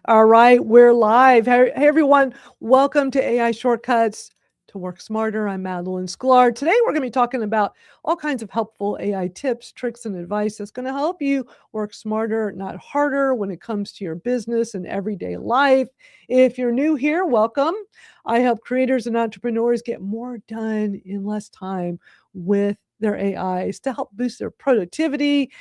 All right, we're live. Hey, everyone. Welcome to AI Shortcuts to Work Smarter. I'm Madeline Sklar. Today, we're going to be talking about all kinds of helpful AI tips, tricks, and advice that's going to help you work smarter, not harder when it comes to your business and everyday life. If you're new here, welcome. I help creators and entrepreneurs get more done in less time with their AIs to help boost their productivity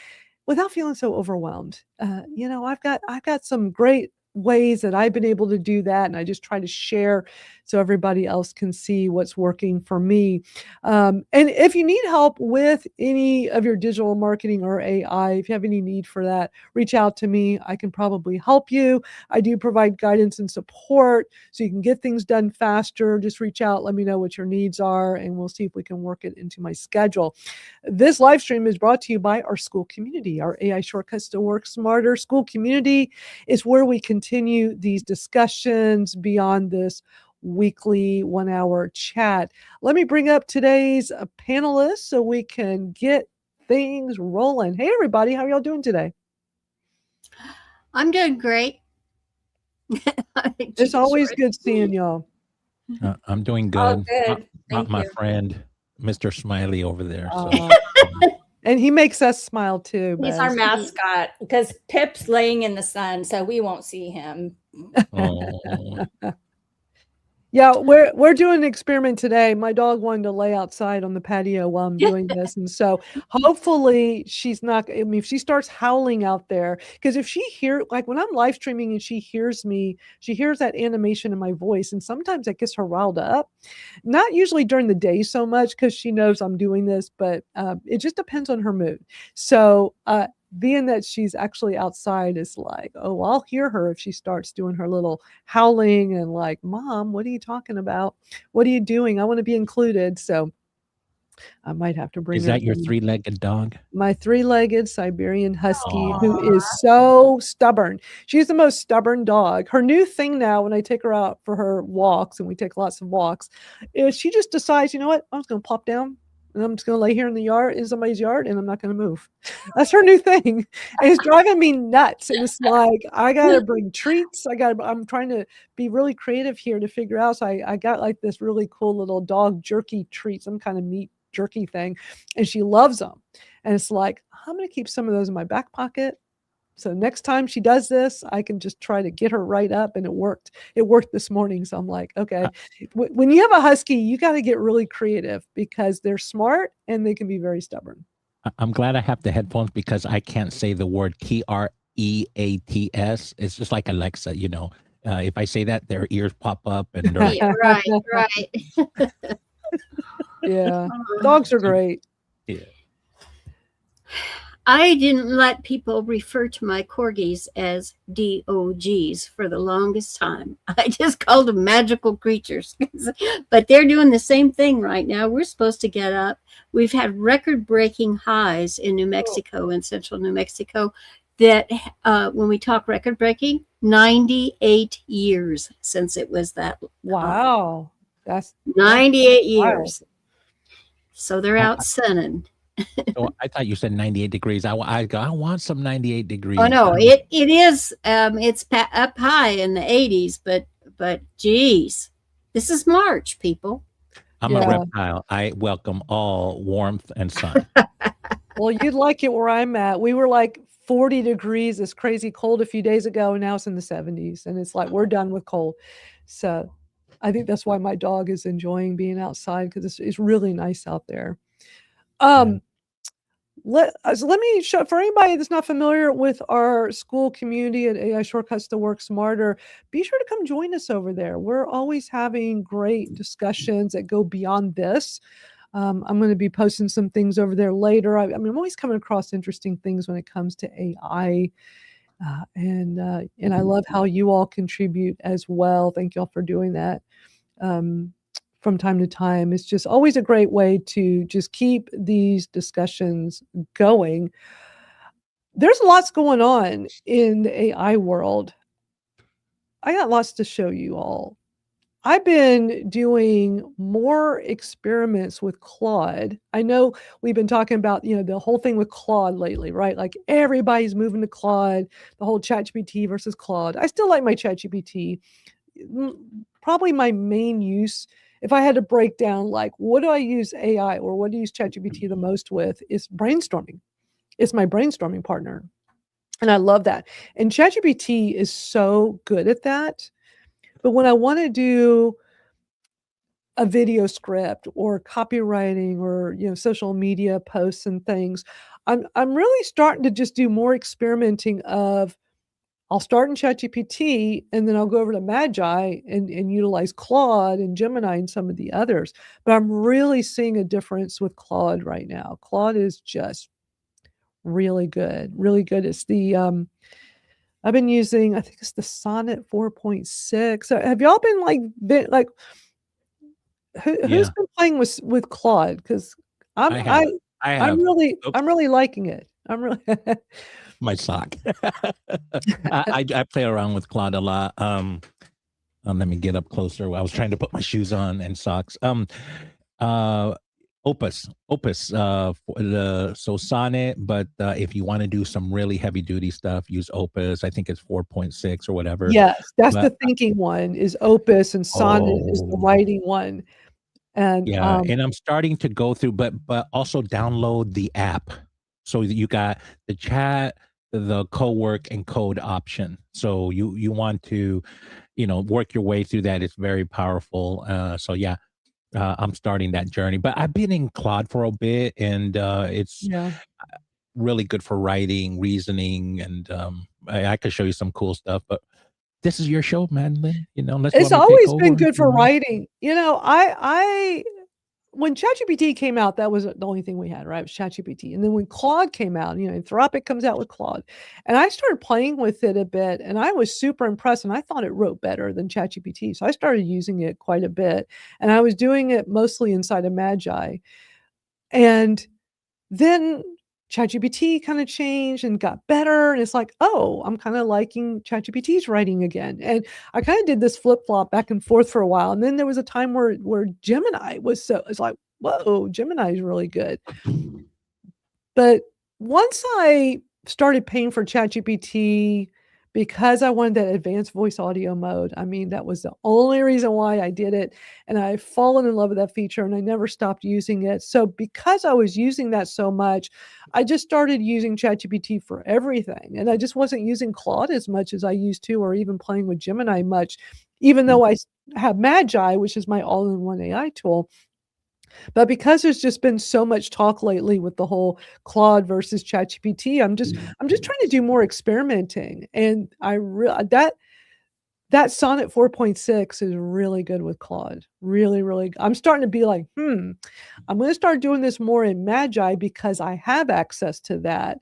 without feeling so overwhelmed. I've got some great ways that I've been able to do that, and I just try to share so everybody else can see what's working for me. And if you need help with any of your digital marketing or AI, if you have any need for that, reach out to me. I can probably help you. I do provide guidance and support so you can get things done faster. Just reach out, let me know what your needs are, and we'll see if we can work it into my schedule. This live stream is brought to you by our school community. Our AI Shortcuts to Work Smarter school community is where we continue these discussions beyond this weekly 1-hour chat. Let me bring up today's panelists so we can get things rolling. Hey, everybody, how are y'all doing today? I'm doing great. It's always good seeing y'all. I'm doing good. Good. My friend, Mr. Smiley over there. And he makes us smile too. He's our mascot because Pip's laying in the sun, so we won't see him. Oh. Yeah, we're doing an experiment today. My dog wanted to lay outside on the patio while I'm doing this. And so hopefully she's not, I mean, if she starts howling out there, because if she like when I'm live streaming and she hears me, she hears that animation in my voice. And sometimes that gets her riled up. Not usually during the day so much because she knows I'm doing this, but it just depends on her mood. So being that she's actually outside is like, oh, I'll hear her if she starts doing her little howling and like, Mom, what are you talking about? What are you doing? I want to be included. So I might have to bring Is that your three-legged dog? My three-legged Siberian Husky, who is so stubborn. She's the most stubborn dog. Her new thing now, when I take her out for her walks, and we take lots of walks, is she just decides, you know what? I'm just going to plop down. And I'm just going to lay here in the yard, in somebody's yard, and I'm not going to move. That's her new thing. And it's driving me nuts. And it's like, I got to bring treats. I'm trying to be really creative here to figure out. So I got like this really cool little dog jerky treat, some kind of meat jerky thing. And she loves them. And it's like, I'm going to keep some of those in my back pocket. So next time she does this, I can just try to get her right up. And it worked. It worked this morning. So I'm like, okay, when you have a Husky, you got to get really creative because they're smart and they can be very stubborn. I'm glad I have the headphones because I can't say the word Kreats. It's just like Alexa, you know. If I say that, their ears pop up and they're like, Right. Yeah, dogs are great. Yeah. I didn't let people refer to my corgis as DOGs for the longest time. I just called them magical creatures. But they're doing the same thing right now. We're supposed to get up. We've had record-breaking highs in New Mexico, in central New Mexico, that when we talk record-breaking, 98 years since it was that. Wow. That's 98 years. So they're out sunning. So I thought you said 98 degrees. I want some 98 degrees. Oh no, it is. It's up high in the 80s, but geez, this is March, people. I'm a reptile. I welcome all warmth and sun. Well, you'd like it where I'm at. We were like 40 degrees, this crazy cold a few days ago, and now it's in the 70s, and it's like we're done with cold. So I think that's why my dog is enjoying being outside because it's really nice out there. Let me show, for anybody that's not familiar with our school community at AI Shortcuts to Work Smarter, be sure to come join us over there. We're always having great discussions that go beyond this. I'm going to be posting some things over there later. I mean, I'm always coming across interesting things when it comes to AI. And I love how you all contribute as well. Thank you all for doing that. From time to time. It's just always a great way to just keep these discussions going. There's lots going on in the AI world. I got lots to show you all. I've been doing more experiments with Claude. I know we've been talking about, the whole thing with Claude lately, right? Like everybody's moving to Claude, the whole ChatGPT versus Claude. I still like my ChatGPT. Probably my main use, if I had to break down, like, what do I use AI or what do I use ChatGPT the most with, is brainstorming. It's my brainstorming partner. And I love that. And ChatGPT is so good at that. But when I want to do a video script or copywriting or, social media posts and things, I'm really starting to just do more experimenting of, I'll start in ChatGPT and then I'll go over to Magi and utilize Claude and Gemini and some of the others. But I'm really seeing a difference with Claude right now. Claude is just really good, really good. It's the I've been using, I think it's the Sonnet 4.6. So have y'all been like who's Yeah, been playing with Claude? Because I'm I I have. I I'm have. really Oops, I'm really liking it. I'm really my sock. I play around with Claude a lot. Let me get up closer. I was trying to put my shoes on and socks. Uh, Opus. So Sonnet, but if you want to do some really heavy duty stuff, use Opus. I think it's 4.6 or whatever. Yes, that's But the thinking one, is Opus, and Sonnet is the oh, writing one. And, yeah, and I'm starting to go through, but also download the app. So you got the chat, the co-work and code option. So you want to, work your way through that. It's very powerful. So yeah, I'm starting that journey. But I've been in Claude for a bit, and it's yeah. really good for writing, reasoning, and I could show you some cool stuff. But this is your show, Madeline. Let's It's let me take always been over. good for writing. I when ChatGPT came out, that was the only thing we had, right? Was ChatGPT. And then when Claude came out, Anthropic comes out with Claude. And I started playing with it a bit and I was super impressed and I thought it wrote better than ChatGPT. So I started using it quite a bit. And I was doing it mostly inside of Magi. And then ChatGPT kind of changed and got better. And it's like, oh, I'm kind of liking ChatGPT's writing again. And I kind of did this flip flop back and forth for a while. And then there was a time where Gemini was it's like, whoa, Gemini is really good. But once I started paying for ChatGPT because I wanted that advanced voice audio mode, I mean, that was the only reason why I did it. And I've fallen in love with that feature and I never stopped using it. So because I was using that so much, I just started using ChatGPT for everything. And I just wasn't using Claude as much as I used to, or even playing with Gemini much, even though I have Magi, which is my all-in-one AI tool. But because there's just been so much talk lately with the whole Claude versus ChatGPT, I'm just trying to do more experimenting, and that Sonnet 4.6 is really good with Claude. Really, really. I'm starting to be like, I'm going to start doing this more in Magi because I have access to that.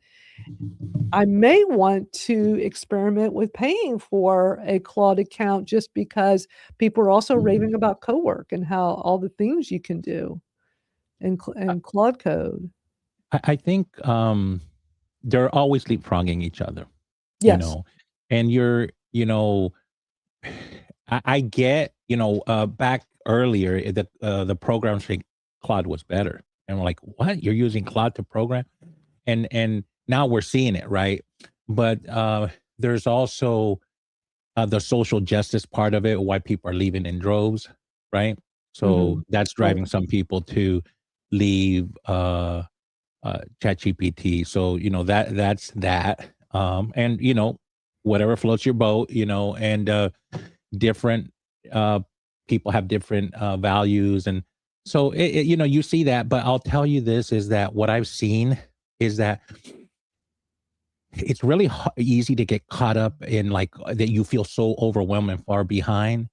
I may want to experiment with paying for a Claude account just because people are also raving about co-work and how all the things you can do and Claude Code. I think they're always leapfrogging each other, Yes. and I get, back earlier the program saying Claude was better, and we're like, what? You're using Claude to program, and now we're seeing it, right? But there's also the social justice part of it, why people are leaving in droves, right? So that's Right. driving some people to leave ChatGPT. So that's that, and whatever floats your boat, and different people have different values, and so you see that. But I'll tell you this is that what I've seen is that it's really easy to get caught up in like that you feel so overwhelmed and far behind.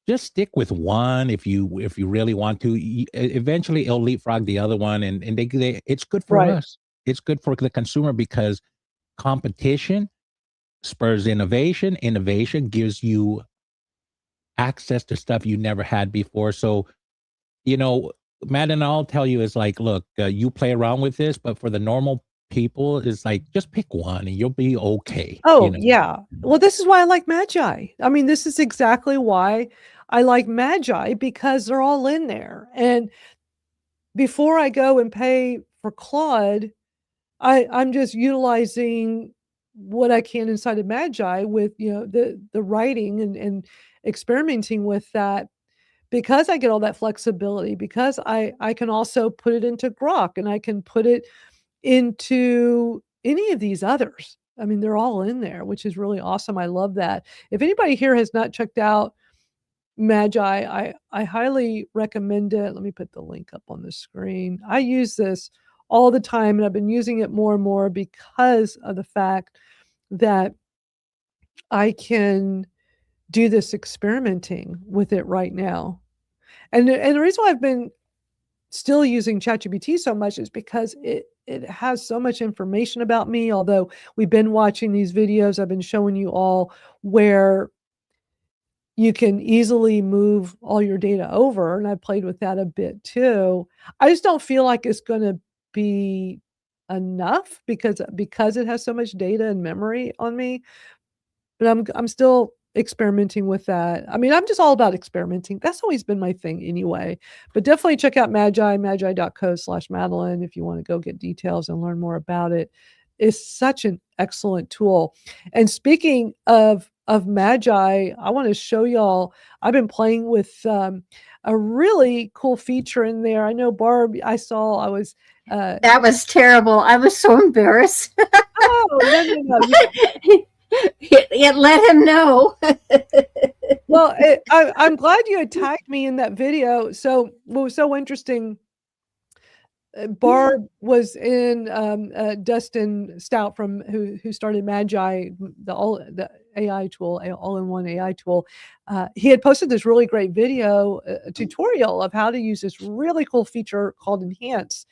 Just stick with one if you really want to. Eventually, it'll leapfrog the other one, and it's good for Right. us. It's good for the consumer because competition spurs innovation. Innovation gives you access to stuff you never had before. So, you know, Matt, and I'll tell you is like, look, you play around with this, but for the normal people is like, just pick one and you'll be okay. Oh, yeah. Well, this is why I like Magi. I mean, this is exactly why I like Magi, because they're all in there. And before I go and pay for Claude, I'm just utilizing what I can inside of Magi with, the writing and experimenting with that, because I get all that flexibility, because I can also put it into Grok, and I can put it into any of these others. I mean, they're all in there, which is really awesome. I love that. If anybody here has not checked out Magi, I highly recommend it. Let me put the link up on the screen. I use this all the time, and I've been using it more and more because of the fact that I can do this experimenting with it right now. And the reason why I've been still using ChatGPT so much is because it has so much information about me. Although we've been watching these videos I've been showing you all, where you can easily move all your data over, and I played with that a bit too. I just don't feel like it's gonna be enough because it has so much data and memory on me. But I'm still experimenting with that. I mean, I'm just all about experimenting. That's always been my thing anyway. But definitely check out Magi, magi.co/Madeline, if you want to go get details and learn more about it. It's such an excellent tool. And speaking of Magi, I want to show y'all, I've been playing with a really cool feature in there. I know, Barb, I was That was terrible. I was so embarrassed. oh, no. It let him know. Well, I'm glad you had tagged me in that video. So what was so interesting, Barb was in Dustin Stout from who started Magi, the AI tool, all-in-one AI tool. He had posted this really great video, a tutorial of how to use this really cool feature called Enhance.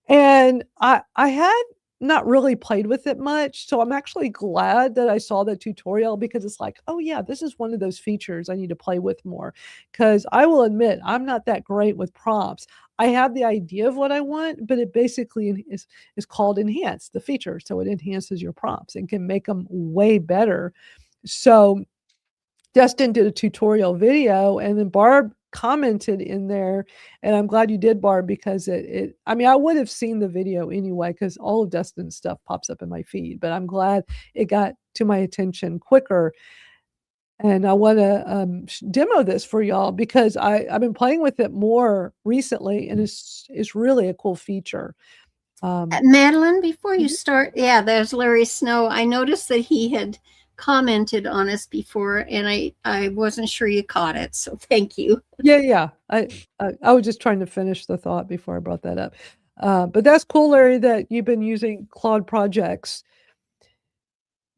And I had not really played with it much, so I'm actually glad that I saw the tutorial, because it's like, "Oh, yeah, this is one of those features I need to play with more." Because I will admit, I'm not that great with prompts. I have the idea of what I want, but it basically is called Enhance, the feature, so it enhances your prompts and can make them way better. So Dustin did a tutorial video, and then Barb commented in there, and I'm glad you did, Barb, because I mean, I would have seen the video anyway, because all of Dustin's stuff pops up in my feed, but I'm glad it got to my attention quicker. And I want to demo this for y'all, because I've been playing with it more recently, and it's really a cool feature. Madeline, before you Mhm. start, yeah, there's Larry Snow. I noticed that he had commented on us before, and I wasn't sure you caught it, so thank you. Yeah. I was just trying to finish the thought before I brought that up. But that's cool, Larry, that you've been using Claude projects.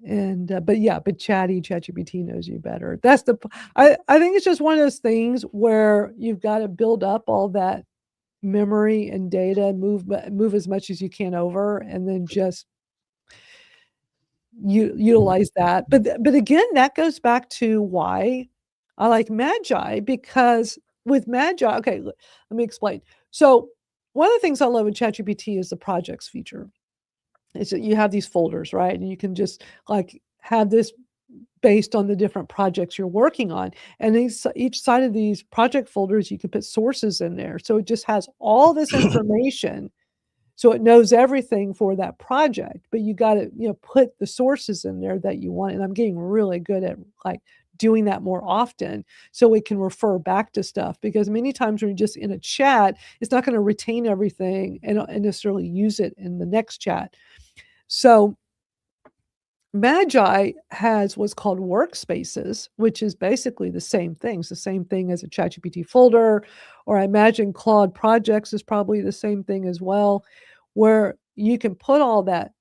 And but ChatGPT knows you better. That's I think it's just one of those things where you've got to build up all that memory and data, move as much as you can over, and then just utilize that. But again, that goes back to why I like Magi, because with Magi, okay, let me explain. So one of the things I love with ChatGPT is the projects feature. Is that you have these folders, right? And you can just like have this based on the different projects you're working on. And each side of these project folders, you can put sources in there. So it just has all this information. So it knows everything for that project, but you got to, put the sources in there that you want. And I'm getting really good at like doing that more often, so we can refer back to stuff, because many times when you're just in a chat, it's not going to retain everything and necessarily use it in the next chat. So Magi has what's called workspaces, which is basically the same thing. It's the same thing as a ChatGPT folder, or I imagine Claude projects is probably the same thing as well, where you can put all that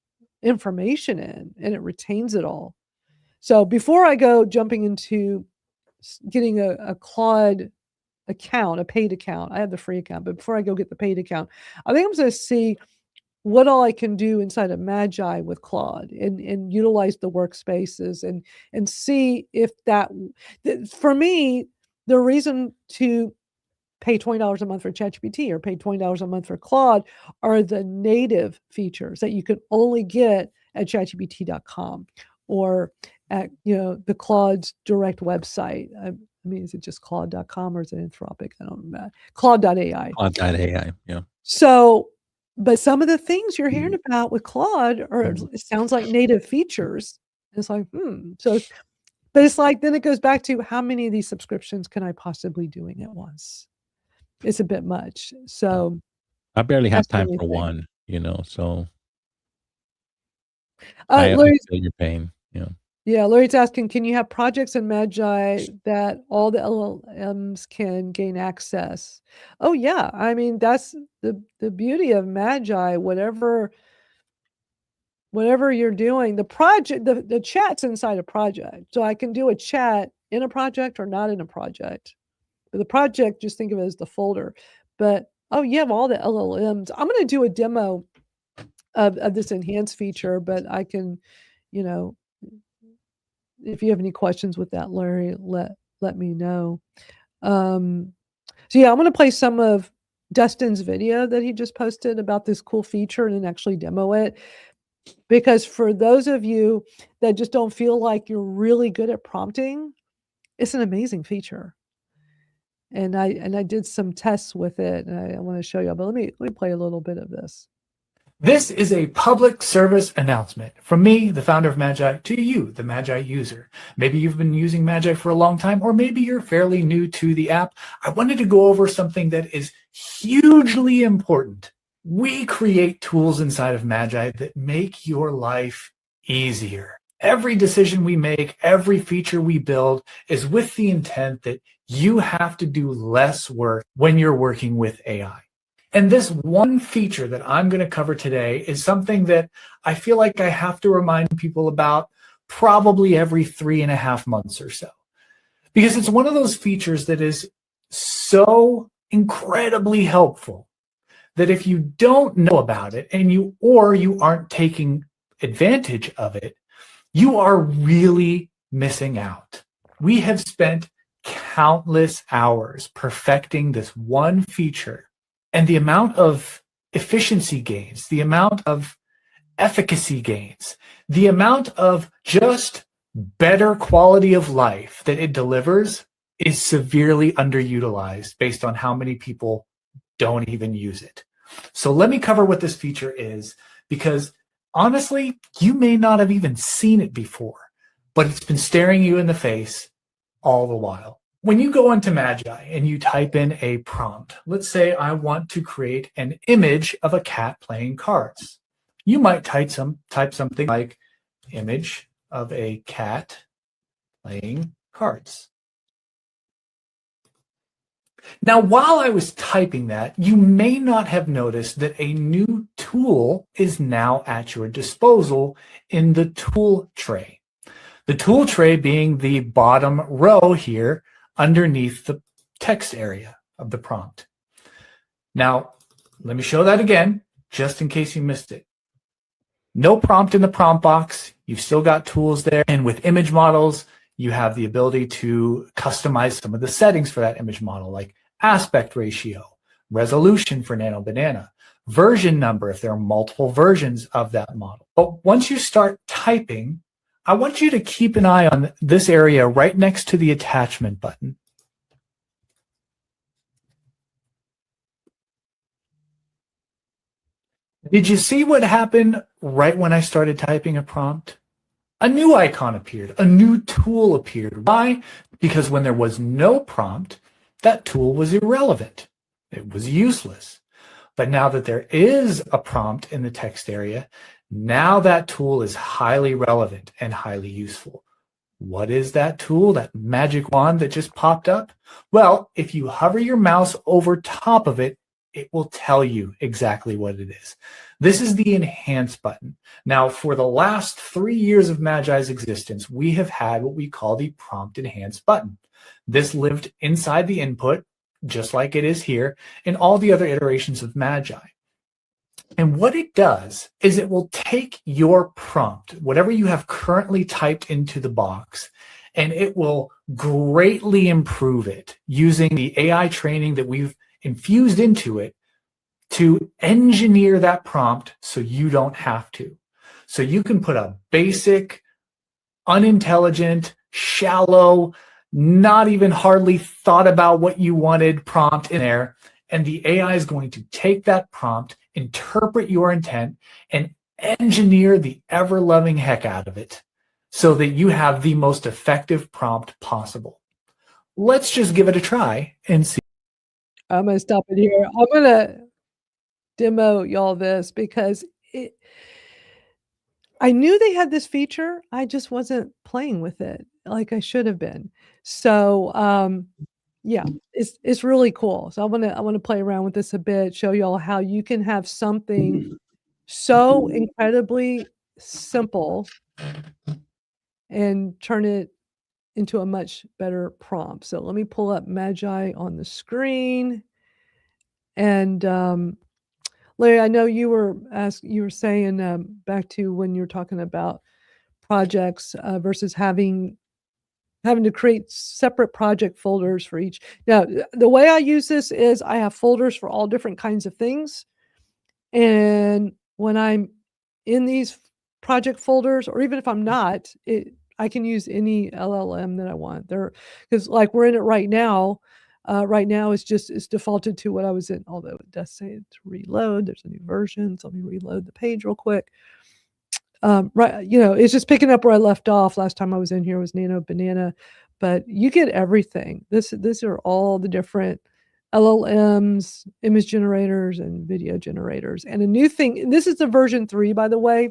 information in and it retains it all. So before I go jumping into getting a Claude account, a paid account, I have the free account, but before I go get the paid account, I think I'm going to see what all I can do inside of Magi with Claude, and utilize the workspaces and see if for me, the reason to pay $20 a month for ChatGPT or pay $20 a month for Claude are the native features that you can only get at chatgpt.com or at the Claude's direct website. I mean, is it just Claude.com or is it Anthropic? I don't know. Claude.ai. Claude.ai, yeah. So, but some of the things you're hearing about with Claude it sounds like native features. It's like, So, but it's like, then it goes back to how many of these subscriptions can I possibly doing at once? It's a bit much. So I barely have that's the time only for thing. one, so I Larry's, feel your pain. Yeah. yeah, Larry's asking, can you have projects in Magi that all the LLMs can gain access? Oh yeah, I mean that's the beauty of Magi. Whatever you're doing, the project, the chat's inside a project, so I can do a chat in a project or not in a project. But the project, just think of it as the folder. But you have all the LLMs. I'm going to do a demo of this enhanced feature, but I can, if you have any questions with that, Larry, let me know. So yeah, I'm going to play some of Dustin's video that he just posted about this cool feature and then actually demo it. Because for those of you that just don't feel like you're really good at prompting, it's an amazing feature. And I did some tests with it, and I want to show you. But let me play a little bit of this. This is a public service announcement from me, the founder of Magi, to you, the Magi user. Maybe you've been using Magi for a long time, or maybe you're fairly new to the app. I wanted to go over something that is hugely important. We create tools inside of Magi that make your life easier. Every decision we make, every feature we build is with the intent that you have to do less work when you're working with AI. And this one feature that I'm going to cover today is something that I feel like I have to remind people about probably every 3.5 months or so. Because it's one of those features that is so incredibly helpful that if you don't know about it and you aren't taking advantage of it, you are really missing out. We have spent countless hours perfecting this one feature. And the amount of efficiency gains, the amount of efficacy gains, the amount of just better quality of life that it delivers is severely underutilized based on how many people don't even use it. So let me cover what this feature is, because honestly, you may not have even seen it before, but it's been staring you in the face all the while. When you go onto Magi and you type in a prompt, let's say I want to create an image of a cat playing cards. You might type something like image of a cat playing cards. Now, while I was typing that, you may not have noticed that a new tool is now at your disposal in the tool tray. The tool tray being the bottom row here underneath the text area of the prompt. Now, let me show that again, just in case you missed it. No prompt in the prompt box. You've still got tools there. And with image models, you have the ability to customize some of the settings for that image model, like aspect ratio, resolution for Nano Banana, version number if there are multiple versions of that model. But once you start typing, I want you to keep an eye on this area right next to the attachment button. Did you see what happened right when I started typing a prompt? A new icon appeared, a new tool appeared. Why? Because when there was no prompt, that tool was irrelevant. It was useless. But now that there is a prompt in the text area, now that tool is highly relevant and highly useful. What is that tool, that magic wand that just popped up? Well, if you hover your mouse over top of it, it will tell you exactly what it is. This is the Enhance button. Now, for the last 3 years of Magi's existence, we have had what we call the Prompt Enhance button. This lived inside the input, just like it is here, in all the other iterations of Magi. And what it does is it will take your prompt, whatever you have currently typed into the box, and it will greatly improve it using the AI training that we've infused into it to engineer that prompt so you don't have to. So you can put a basic, unintelligent, shallow, not even hardly thought about what you wanted prompt in there, and the AI is going to take that prompt, interpret your intent, and engineer the ever-loving heck out of it so that you have the most effective prompt possible. Let's just give it a try and see. I'm going to stop it here. I'm going to demo y'all this because I knew they had this feature. I just wasn't playing with it like I should have been. So, yeah, it's really cool. So I want to play around with this a bit, show y'all how you can have something so incredibly simple and turn it into a much better prompt. So let me pull up Magi on the screen. And Larry, I know you were saying back to when you were talking about projects versus having to create separate project folders for each. Now, the way I use this is I have folders for all different kinds of things. And when I'm in these project folders, or even if I'm not, I can use any LLM that I want there. Because like we're in it right now. Right now it's defaulted to what I was in, although it does say to reload. There's a new version. So let me reload the page real quick. Right, it's just picking up where I left off last time I was in here was Nano Banana, but you get everything. These are all the different LLMs, image generators, and video generators. And a new thing, this is the version 3, by the way.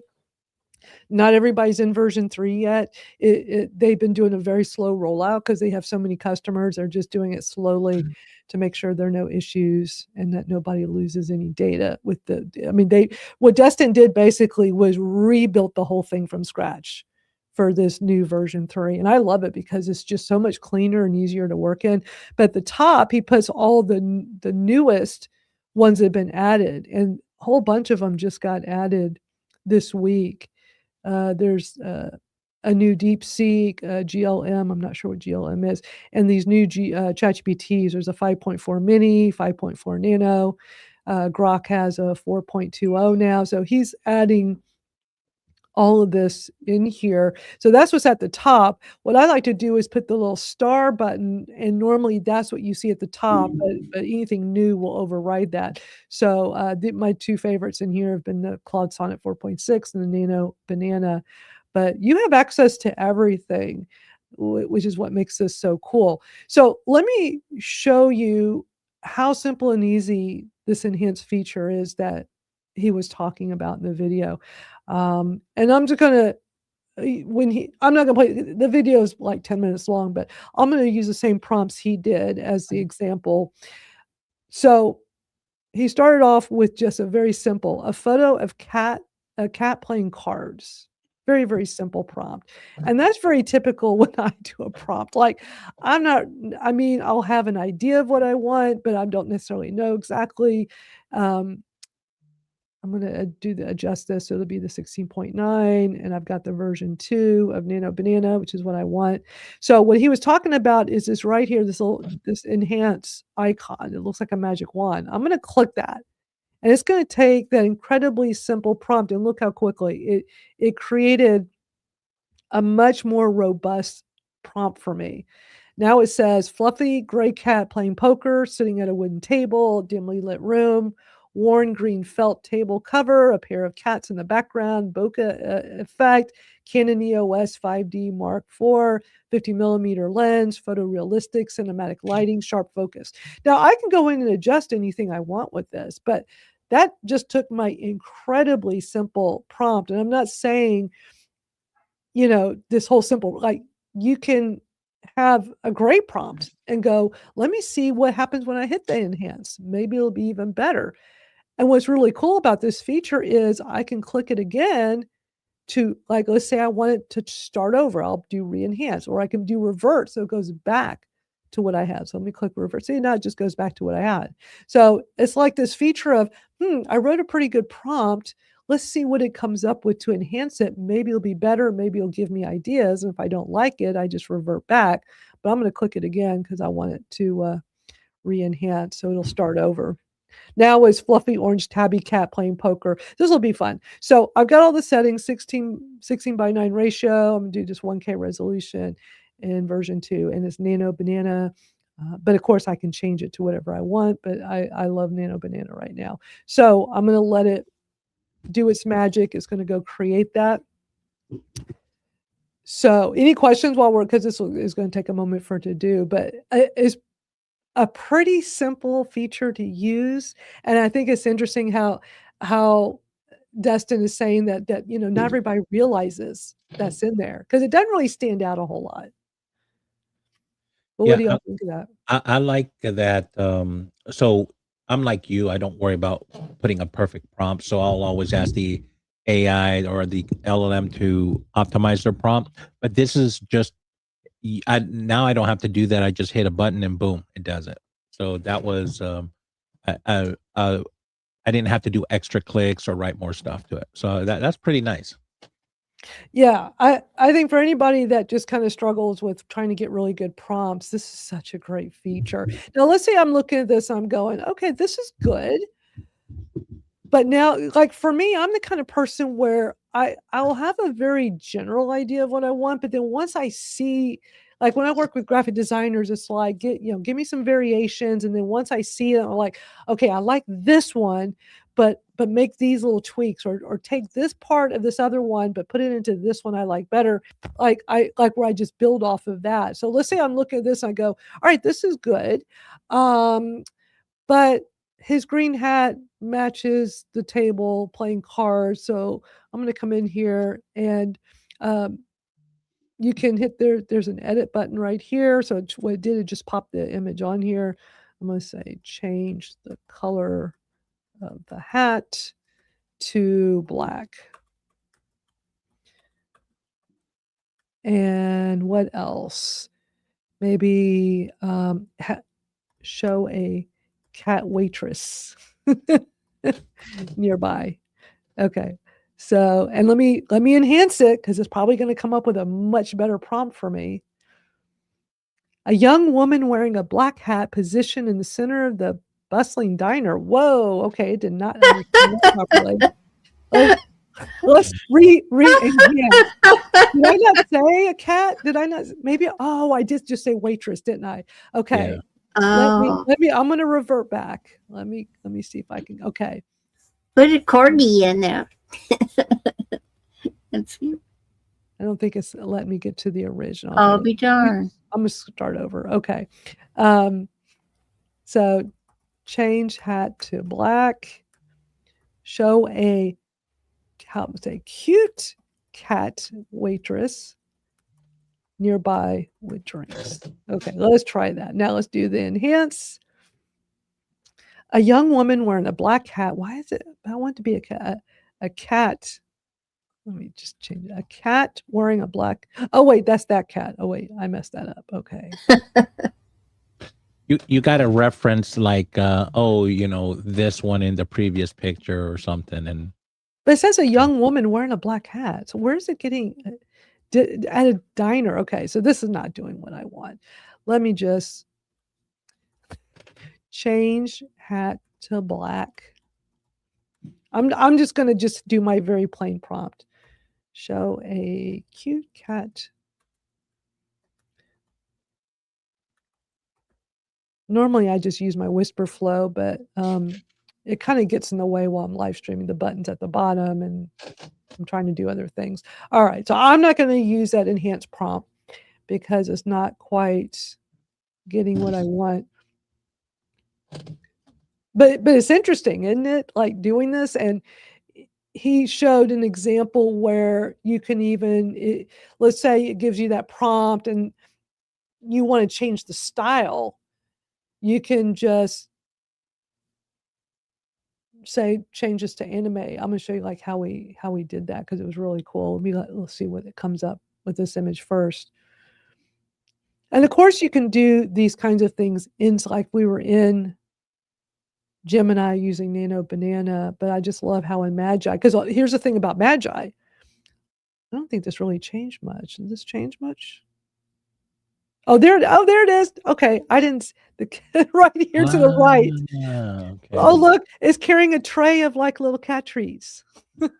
Not everybody's in version 3 yet. They've been doing a very slow rollout because they have so many customers. They're just doing it slowly to make sure there are no issues and that nobody loses any data with what Destin did basically was rebuilt the whole thing from scratch for this new version 3. And I love it because it's just so much cleaner and easier to work in. But at the top, he puts all the newest ones that have been added, and a whole bunch of them just got added this week. There's a new DeepSeek, GLM. I'm not sure what GLM is. And these new ChatGPTs, there's a 5.4 mini, 5.4 nano. Grok has a 4.20 now. So he's adding all of this in here. So that's what's at the top. What I like to do is put the little star button, and normally that's what you see at the top, but anything new will override that. So my two favorites in here have been the Claude Sonnet 4.6 and the Nano Banana. But you have access to everything, which is what makes this so cool. So let me show you how simple and easy this enhanced feature is that he was talking about in the video. And I'm just gonna I'm not gonna play the video is like 10 minutes long, but I'm gonna use the same prompts he did as the example. So he started off with just a very simple, a photo of a cat playing cards. Very, very simple prompt. And that's very typical when I do a prompt. Like I'll have an idea of what I want, but I don't necessarily know exactly. I'm going to adjust this. So it'll be the 16.9, and I've got the version 2 of Nano Banana, which is what I want. So what he was talking about is this right here, this enhance icon. It looks like a magic wand. I'm going to click that, and it's going to take that incredibly simple prompt, and look how quickly it created a much more robust prompt for me. Now it says fluffy gray cat playing poker, sitting at a wooden table, dimly lit room, worn green felt table cover, a pair of cats in the background, bokeh effect, Canon EOS 5D Mark IV, 50 millimeter lens, photorealistic, cinematic lighting, sharp focus. Now I can go in and adjust anything I want with this, but that just took my incredibly simple prompt. And I'm not saying, this whole simple, like you can have a great prompt and go, let me see what happens when I hit the enhance. Maybe it'll be even better. And what's really cool about this feature is I can click it again to, like, let's say I want it to start over. I'll do re-enhance, or I can do revert so it goes back to what I had. So let me click reverse. See, now it just goes back to what I had. So it's like this feature of, I wrote a pretty good prompt. Let's see what it comes up with to enhance it. Maybe it'll be better. Maybe it'll give me ideas. And if I don't like it, I just revert back. But I'm going to click it again because I want it to re-enhance. So it'll start over. Now is fluffy orange tabby cat playing poker. This will be fun. So I've got all the settings, 16:9 ratio. I'm going to do just 1K resolution in version 2. And it's nano banana. But of course, I can change it to whatever I want. But I love nano banana right now. So I'm going to let it do its magic. It's going to go create that. So any questions while we're, because this is going to take a moment for it to do, but it's a pretty simple feature to use. And I think it's interesting how Dustin is saying that not everybody realizes that's in there because it doesn't really stand out a whole lot. But what do y'all think of that? I like that. So I'm like you. I don't worry about putting a perfect prompt. So I'll always ask the AI or the LLM to optimize their prompt. But this is just, now I don't have to do that. I just hit a button and boom, it does it. So that was, I didn't have to do extra clicks or write more stuff to it. So that's pretty nice. Yeah, I think for anybody that just kind of struggles with trying to get really good prompts, this is such a great feature. Now, let's say I'm looking at this, I'm going, okay, this is good. But now, like for me, I'm the kind of person where I'll have a very general idea of what I want, but then once I see, like when I work with graphic designers, it's like give me some variations, and then once I see it, I'm like, okay, I like this one, but make these little tweaks, or take this part of this other one, but put it into this one I like better. Like where I just build off of that. So let's say I'm looking at this, and I go, all right, this is good, but his green hat matches the table playing cards. So I'm going to come in here and you can hit there's an edit button right here. So what it did, it just popped the image on here. I'm going to say change the color of the hat to black. And what else? Maybe show a cat waitress nearby. Okay. So, and let me enhance it because it's probably going to come up with a much better prompt for me. A young woman wearing a black hat positioned in the center of the bustling diner. Whoa. Okay. It did not understand that properly. Let's re-enhance. Did I not say a cat? Did I not? Maybe. Oh, I did just say waitress, didn't I? Okay. Yeah. Let me. I'm going to revert back. Let me see if I can. Okay. Put a corgi in there. That's cute. I don't think it's letting me get to the original. I'll Okay. be darned. I'm gonna start over. Okay. So change hat to black. Show a cute cat waitress nearby with drinks. Okay, let's try that. Now let's do the enhance. A young woman wearing a black hat. Why is it? I want it to be a cat. A cat. Let me just change it. A cat wearing a black. Oh wait, that's that cat. Oh wait, I messed that up. Okay. You got to reference like, this one in the previous picture or something. And But it says a young woman wearing a black hat. So where's it getting at a diner? Okay, so this is not doing what I want. Let me just change hat to black. I'm just going to just do my very plain prompt. Show a cute cat. Normally I just use my whisper flow, but it kind of gets in the way while I'm live streaming. The buttons at the bottom, and I'm trying to do other things. All right, so I'm not going to use that enhanced prompt because it's not quite getting what I want. But it's interesting, isn't it? Like doing this, and he showed an example where you can even, let's say it gives you that prompt and you want to change the style. You can just say change this to anime. I'm going to show you like how we did that because it was really cool. Let's see what it comes up with this image first. And of course, you can do these kinds of things like we were in Gemini using Nano Banana, but I just love how in Magi, because here's the thing about Magi. I don't think this really changed much. Did this change much? Oh, there it is. Okay, I didn't. Right here to the right. Okay. Oh, look, it's carrying a tray of like little cat treats.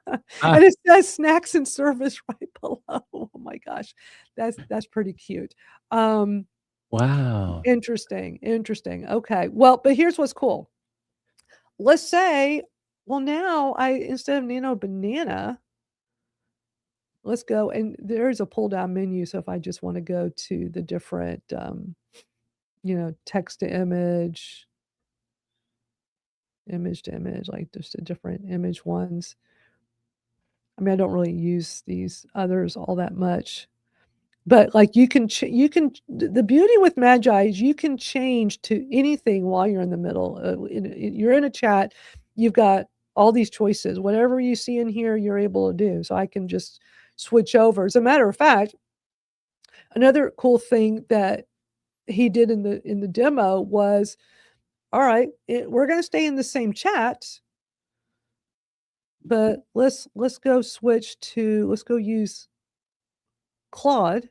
Ah. And it says snacks and service right below. Oh my gosh. That's pretty cute. Wow. Interesting. Okay. Well, but here's what's cool. Let's say, well, now instead of Nano Banana, let's go, and there's a pull down menu. So if I just want to go to the different, text to image to image, like just the different image ones. I mean, I don't really use these others all that much, but like you can the beauty with Magi is you can change to anything while you're in the middle. You're in a chat, you've got all these choices. Whatever you see in here, you're able to do. So I can just switch over. As a matter of fact, another cool thing that he did in the demo was, all right, we're going to stay in the same chat, but let's go use Claude,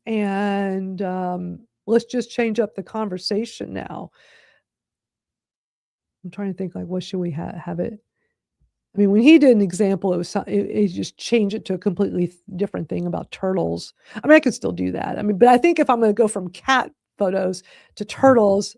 and let's just change up the conversation now. I'm trying to think, like, what should we have it? I mean, when he did an example, it just changed it to a completely different thing about turtles. I mean, I could still do that. I mean, but I think if I'm going to go from cat photos to turtles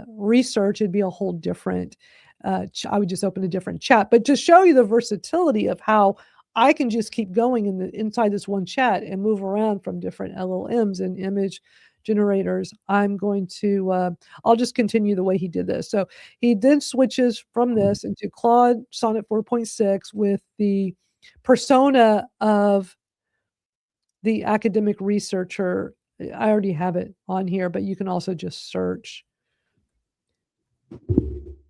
research, it'd be a whole different. I would just open a different chat, but to show you the versatility of how I can just keep going inside this one chat and move around from different LLMs and image generators. I'm going to I'll just continue the way he did this. So he then switches from this into Claude Sonnet 4.6 with the persona of the academic researcher. I already have it on here, but you can also just search.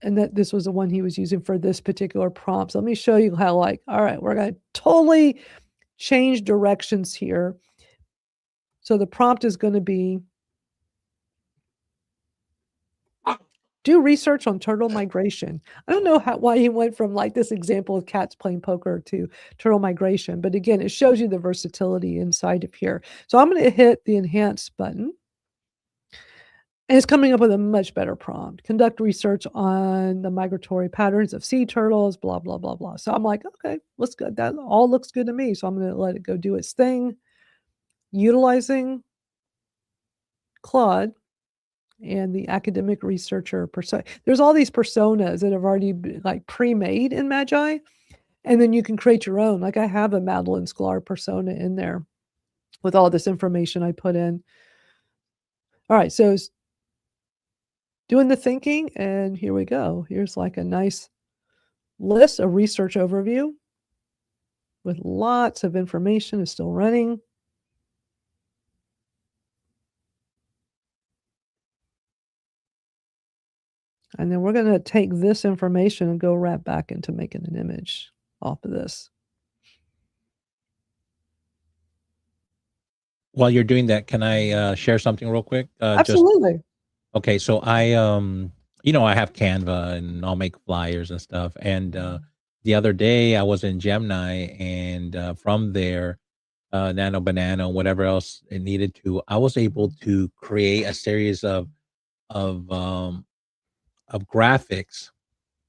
And that this was the one he was using for this particular prompt. So let me show you how, all right, we're going to totally change directions here. So the prompt is going to be, do research on turtle migration. I don't know why he went from like this example of cats playing poker to turtle migration, but again, it shows you the versatility inside of here. So I'm going to hit the enhance button, and it's coming up with a much better prompt. Conduct research on the migratory patterns of sea turtles, blah, blah, blah, blah. So I'm like, okay, let's go. That all looks good to me. So I'm going to let it go do its thing, utilizing Claude and the academic researcher persona. There's all these personas that have already been like pre-made in Magi, and then you can create your own. Like I have a Madeline Sklar persona in there with all this information I put in. All right, so it's doing the thinking, and here we go. Here's like a nice list, a research overview with lots of information. Is still running. And then we're going to take this information and go right back into making an image off of this. While you're doing that, can I share something real quick? Absolutely. Okay, so I I have Canva and I'll make flyers and stuff. And the other day I was in Gemini, and from there, Nano Banana, whatever else it needed to, I was able to create a series of graphics,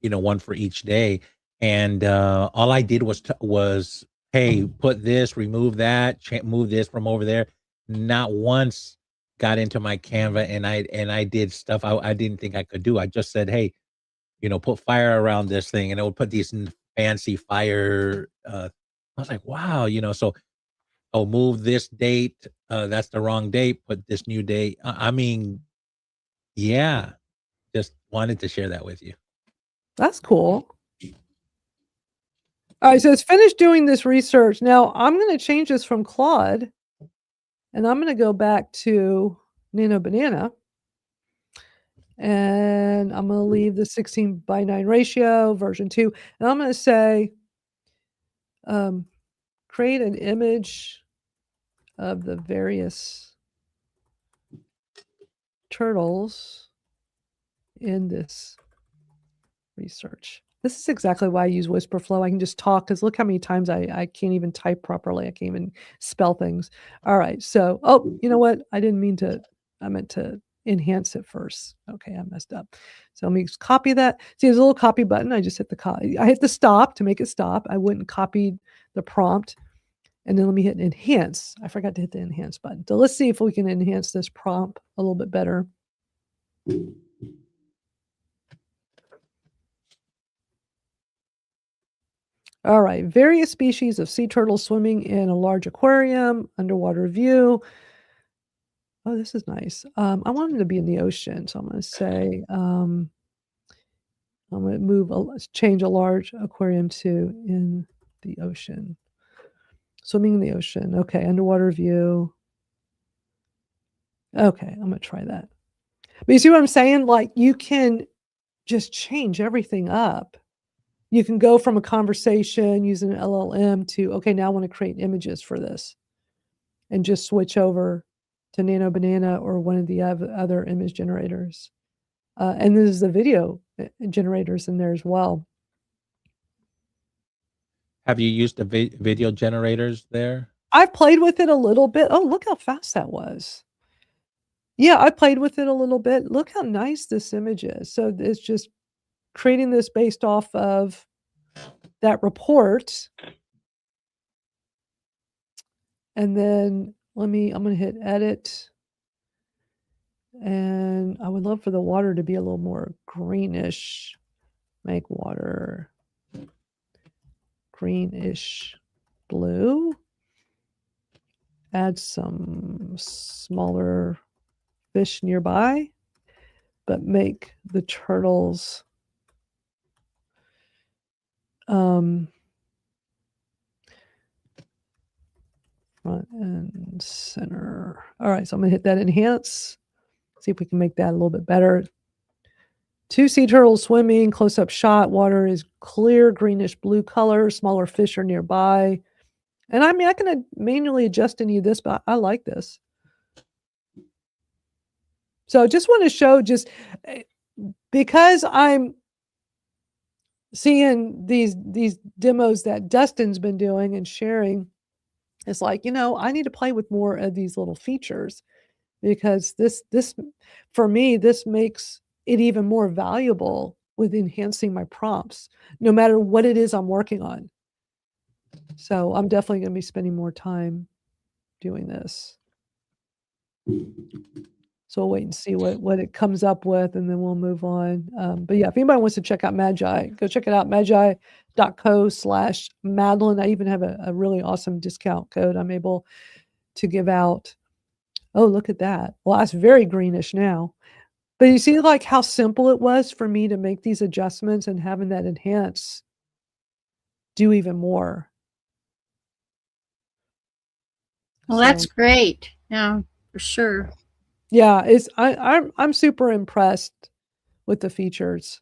one for each day. And all I did was, hey, put this, remove that, move this from over there. Not once got into my Canva and I did stuff I didn't think I could do. I just said, hey, put fire around this thing, and it would put these fancy fire. I was like, wow, so, oh, move this date. That's the wrong date. Put this new date. I mean, yeah, just wanted to share that with you. That's cool. All right, so it's finished doing this research. Now I'm going to change this from Claude, and I'm going to go back to Nano Banana, and I'm going to leave the 16:9 ratio, version 2, and I'm going to say, create an image of the various turtles in this research. This is exactly why I use WhisperFlow. I can just talk, because look how many times I can't even type properly. I can't even spell things. All right. So, oh, you know what? I meant to enhance it first. Okay, I messed up. So let me just copy that. See, there's a little copy button. I just hit I hit the stop to make it stop. I went and copied the prompt. And then let me hit enhance. I forgot to hit the enhance button. So let's see if we can enhance this prompt a little bit better. All right, various species of sea turtles swimming in a large aquarium, underwater view. Oh, this is nice. I want them to be in the ocean, so I'm going to say, I'm going to change a large aquarium to in the ocean. Swimming in the ocean. Okay, underwater view. Okay, I'm going to try that. But you see what I'm saying? Like, you can just change everything up. You can go from a conversation using an LLM to, okay, now I want to create images for this, and just switch over to Nano Banana or one of the other image generators. And there's the video generators in there as well. Have you used the video generators there? I've played with it a little bit. Oh, look how fast that was. Yeah, I played with it a little bit. Look how nice this image is. So it's just creating this based off of that report. And then I'm going to hit edit. And I would love for the water to be a little more greenish. Make water greenish blue. Add some smaller fish nearby, but make the turtles front and center. All right, so I'm going to hit that enhance. See if we can make that a little bit better. 2 sea turtles swimming, close-up shot. Water is clear, greenish blue color. Smaller fish are nearby. And I mean, I can manually adjust any of this, but I like this. So just want to show, just because I'm seeing these demos that Dustin's been doing and sharing, it's like, I need to play with more of these little features, because this for me, this makes it even more valuable with enhancing my prompts, no matter what it is I'm working on. So I'm definitely going to be spending more time doing this. So we'll wait and see what it comes up with, and then we'll move on. But yeah, if anybody wants to check out Magi, go check it out, magi.co/Madeline. I even have a really awesome discount code I'm able to give out. Oh, look at that. Well, that's very greenish now. But you see, like, how simple it was for me to make these adjustments, and having that enhance do even more. Well, that's great. Yeah, for sure. Yeah, I'm super impressed with the features.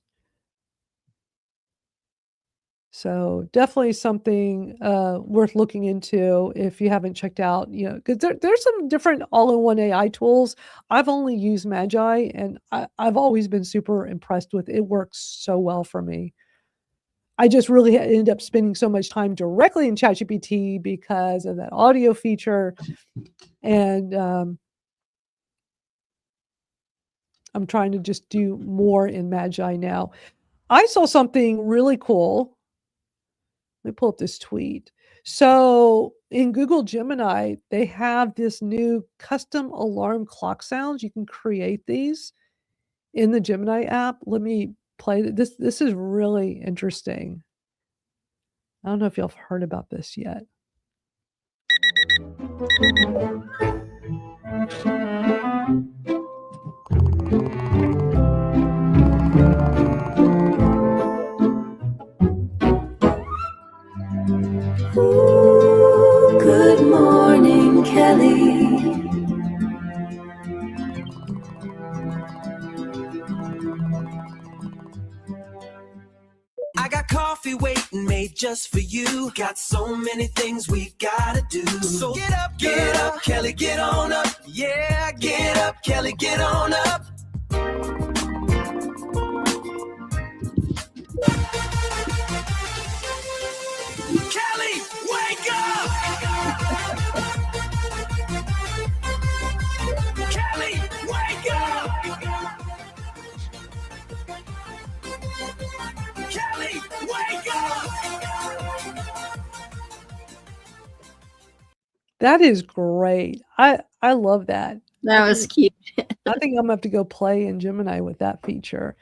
So definitely something worth looking into if you haven't checked out, because there's some different all-in-one AI tools. I've only used Magi, and I've always been super impressed with it. It works so well for me. I just really ended up spending so much time directly in ChatGPT because of that audio feature. And I'm trying to just do more in Magi now. I saw something really cool. Let me pull up this tweet. So in Google Gemini, they have this new custom alarm clock sounds. You can create these in the Gemini app. Let me play this. This is really interesting. I don't know if y'all have heard about this yet. Ooh, good morning, Kelly. I got coffee waiting, made just for you. Got so many things we've gotta do. So get up, Kelly, get on up. Yeah, get up, Kelly, get on up. Kelly, wake up! Kelly, wake up! Kelly, wake up! That is great. I love that. That was cute. I think I'm gonna have to go play in Gemini with that feature.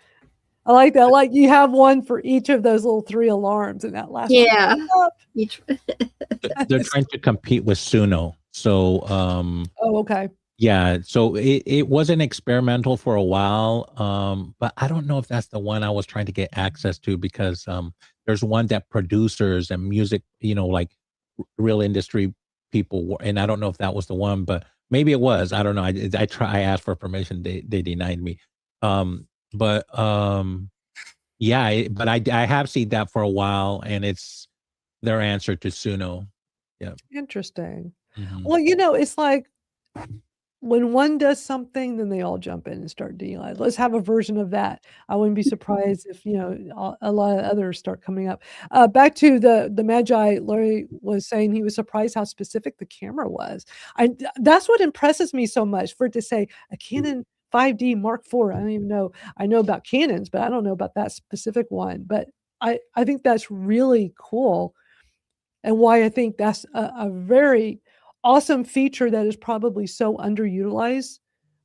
I like that. Like you have one for each of those little 3 alarms, and that last Yeah. one. They're trying to compete with Suno. So Oh, okay. yeah, so it wasn't experimental for a while, but I don't know if that's the one I was trying to get access to, because there's one that producers and music, like real industry people, and I don't know if that was the one, but maybe it was. I don't know. I asked for permission. They denied me. But yeah, but I have seen that for a while, and it's their answer to Suno. Yeah. Interesting. Mhm. Well, it's like when one does something, then they all jump in and start doing it. Let's have a version of that. I wouldn't be surprised if, a lot of others start coming up. Back to the Magi, Larry was saying he was surprised how specific the camera was. That's what impresses me so much, for it to say a Canon 5D Mark IV. I don't even know. I know about Canons, but I don't know about that specific one. But I think that's really cool, and why I think that's a very awesome feature that is probably so underutilized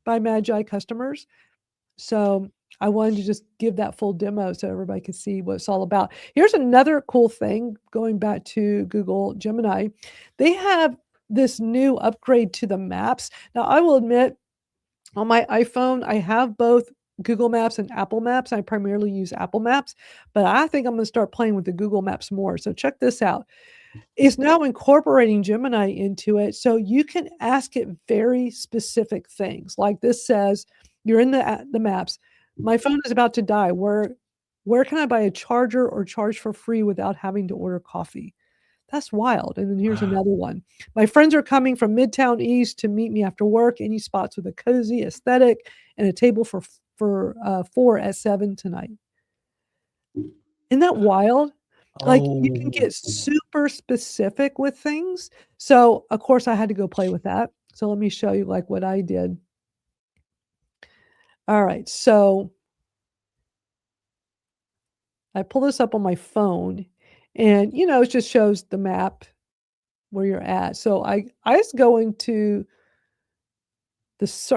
by Magi customers. So I wanted to just give that full demo so everybody could see what it's all about. Here's another cool thing, going back to Google Gemini. They have this new upgrade to the maps. Now, I will admit, on my iPhone, I have both Google Maps and Apple Maps. I primarily use Apple Maps, but I think I'm going to start playing with the Google Maps more. So check this out. It's now incorporating Gemini into it, so you can ask it very specific things. Like this says, you're in the maps. My phone is about to die. Where can I buy a charger or charge for free without having to order coffee? That's wild. And then here's Wow. another one. My friends are coming from Midtown East to meet me after work. Any spots with a cozy aesthetic and a table for 4 at 7 tonight? Isn't that wild? Like, you can get super specific with things. So, of course, I had to go play with that. So let me show you, like, what I did. All right, so I pull this up on my phone, and, it just shows the map where you're at. So I was going to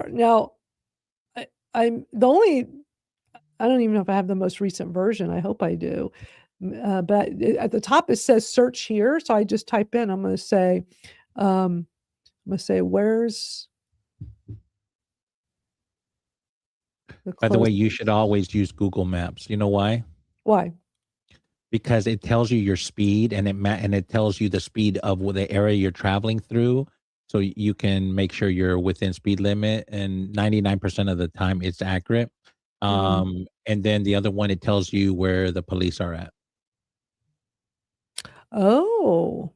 now, I'm the only I don't even know if I have the most recent version. I hope I do. But at the top it says search here. So I just type in, I'm going to say, where's the By the way, you closest? should always use Google Maps. You know why? Why? Because it tells you your speed, and it tells you the speed of the area you're traveling through, so you can make sure you're within speed limit. And 99% of the time, it's accurate. And then the other one, it tells you where the police are at. Oh,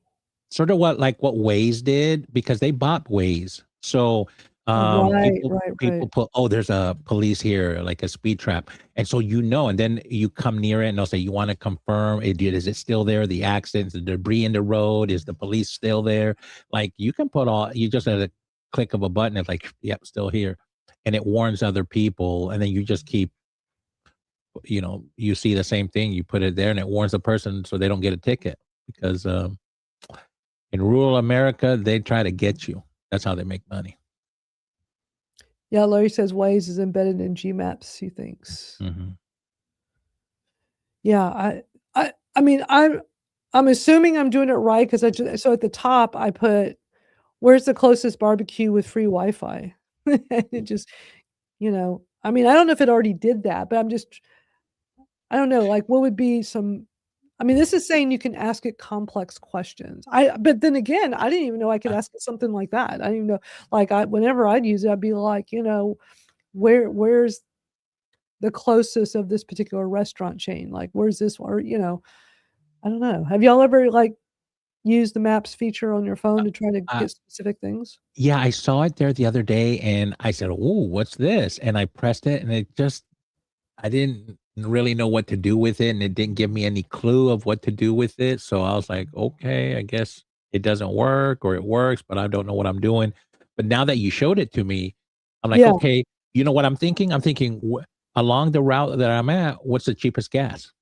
Sort of what Waze did, because they bought Waze. So right. people put, oh, there's a police here, like a speed trap, and so and then you come near it, and they'll say, you want to confirm is it still there? The accidents, the debris in the road, is the police still there? Like, you can put you just at a click of a button, it's like, yep, still here, and it warns other people, and then you just keep, you see the same thing, you put it there, and it warns the person so they don't get a ticket, because in rural America, they try to get you. That's how they make money. Yeah, Larry says Waze is embedded in Gmaps, he thinks. Yeah, I mean, I'm assuming I'm doing it right, because so at the top I put, where's the closest barbecue with free Wi-Fi? And it just, I mean, I don't know if it already did that, but I don't know, like, what would be this is saying you can ask it complex questions. But then again, I didn't even know I could ask it something like that. I didn't even know, like, whenever I'd use it, I'd be like, where's the closest of this particular restaurant chain? Like, where's this one? Or, I don't know. Have y'all ever like used the maps feature on your phone to try to Uh, get specific things? Yeah, I saw it there the other day and I said, "Oh, what's this?" And I pressed it and I didn't really know what to do with it and it didn't give me any clue of what to do with it. So I was like, "Okay, I guess it doesn't work or it works, but I don't know what I'm doing." But now that you showed it to me, I'm like, Yeah. "Okay, you know what I'm thinking? I'm thinking along the route that I'm at, what's the cheapest gas?"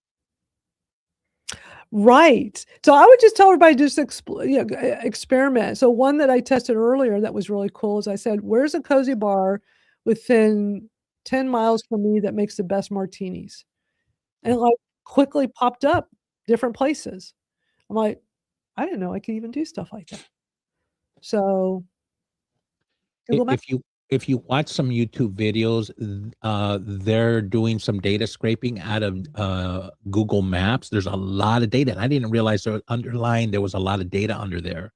Right. So I would just tell everybody just experiment. So one that I tested earlier that was really cool is I said, "Where's a cozy bar within 10 miles from me that makes the best martinis?" And it like quickly popped up different places. I'm like, I didn't know I could even do stuff like that. So Google Maps. If you watch some YouTube videos, they're doing some data scraping out of Google Maps. There's a lot of data, and I didn't realize there was a lot of data under there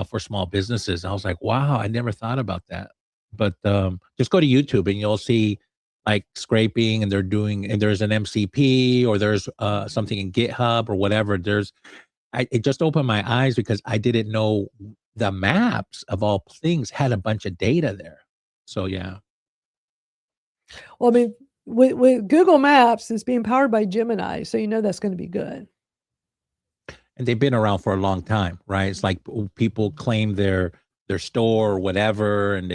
for small businesses. I was like, wow, I never thought about that. But just go to YouTube and you'll see like scraping, and there's an MCP or there's something in GitHub or whatever. It just opened my eyes because I didn't know the maps of all things had a bunch of data there. So yeah. Well, I mean, with Google Maps, it's being powered by Gemini, so you know that's gonna be good. And they've been around for a long time, right? It's like people claim their store or whatever, and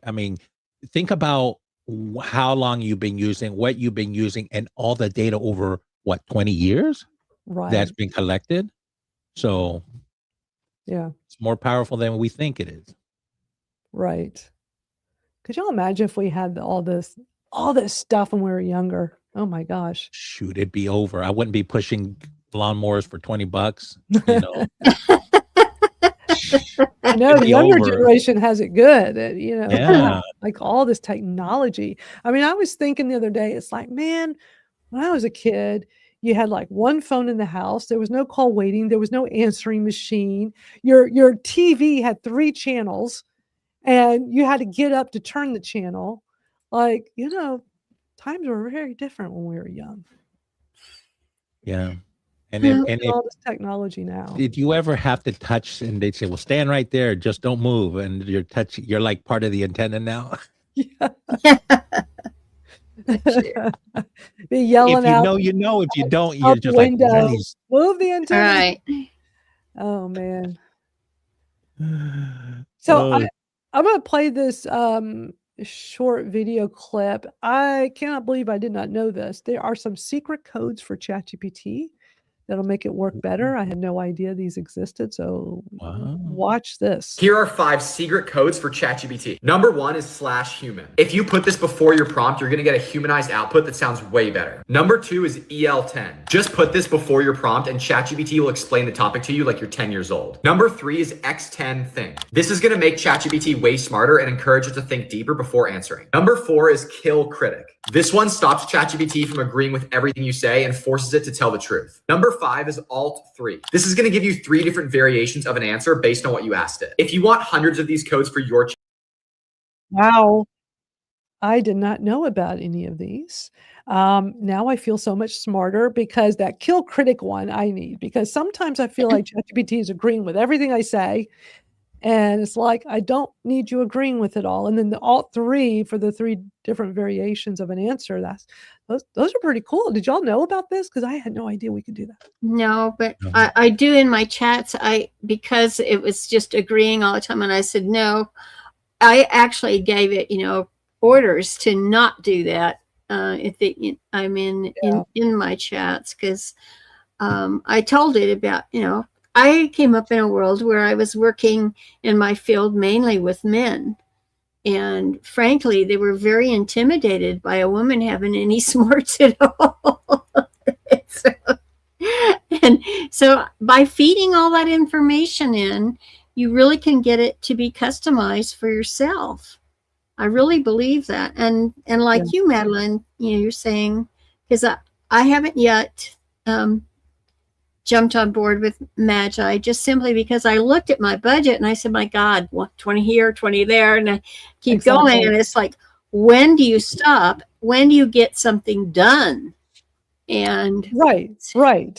I mean, think about how long you've been using, what you've been using, and all the data over what, 20 years Right. that's been collected. So Yeah, it's more powerful than we think it is. right. Could y'all imagine if we had all this stuff when we were younger? Oh my gosh. Shoot, it'd be over. I wouldn't be pushing lawnmowers for $20, you know. I know It'd the be younger over. generation has it good, Yeah. like all this technology. I mean, I was thinking the other day, it's like, man, when I was a kid, you had like one phone in the house. There was no call waiting. There was no answering machine. Your TV had 3 channels, and you had to get up to turn the channel. Like, times were very different when we were young. Yeah. And Well, if Look and at if all this technology now. did you ever have to touch and they'd say, "Well, stand right there, just don't move," and you're like part of the antenna now? Yeah. Sure. Be If yelling you out know, you know. If you don't, you're out the just like, window, "Nice." "Move the antenna." Right. Oh, man. So Oh, I'm gonna play this, short video clip. I cannot believe I did not know this. There are some secret codes for ChatGPT that'll make it work better. I had no idea these existed, so wow. watch this. Here are 5 secret codes for ChatGPT. Number 1 is /human. If you put this before your prompt, you're gonna get a humanized output that sounds way better. Number 2 is EL10. Just put this before your prompt and ChatGPT will explain the topic to you like you're 10 years old. Number 3 is X10 Think. This is gonna make ChatGPT way smarter and encourage it to think deeper before answering. Number 4 is Kill Critic. This one stops ChatGPT from agreeing with everything you say and forces it to tell the truth. Number 5 is Alt3. This is going to give you 3 different variations of an answer based on what you asked it. If you want hundreds of these codes for your Wow. I did not know about any of these. Now I feel so much smarter because that kill critic one I need, because sometimes I feel like ChatGPT is agreeing with everything I say, and it's like, I don't need you agreeing with it all. And then the alt 3 for the 3 different variations of an answer, those are pretty cool. Did y'all know about this? Because I had no idea we could do that. No, but I do in my chats, because it was just agreeing all the time, and I said no. I actually gave it, orders to not do that. I'm in my chats, because I told it about, I came up in a world where I was working in my field mainly with men. And frankly, they were very intimidated by a woman having any smarts at all. So by feeding all that information in, you really can get it to be customized for yourself. I really believe that. And like you, Madeline, you're saying, because I haven't yet jumped on board with Magi, just simply because I looked at my budget and I said, my God, what, 20 here, 20 there, and I keep going. And it's like, when do you stop? When do you get something done? And Right.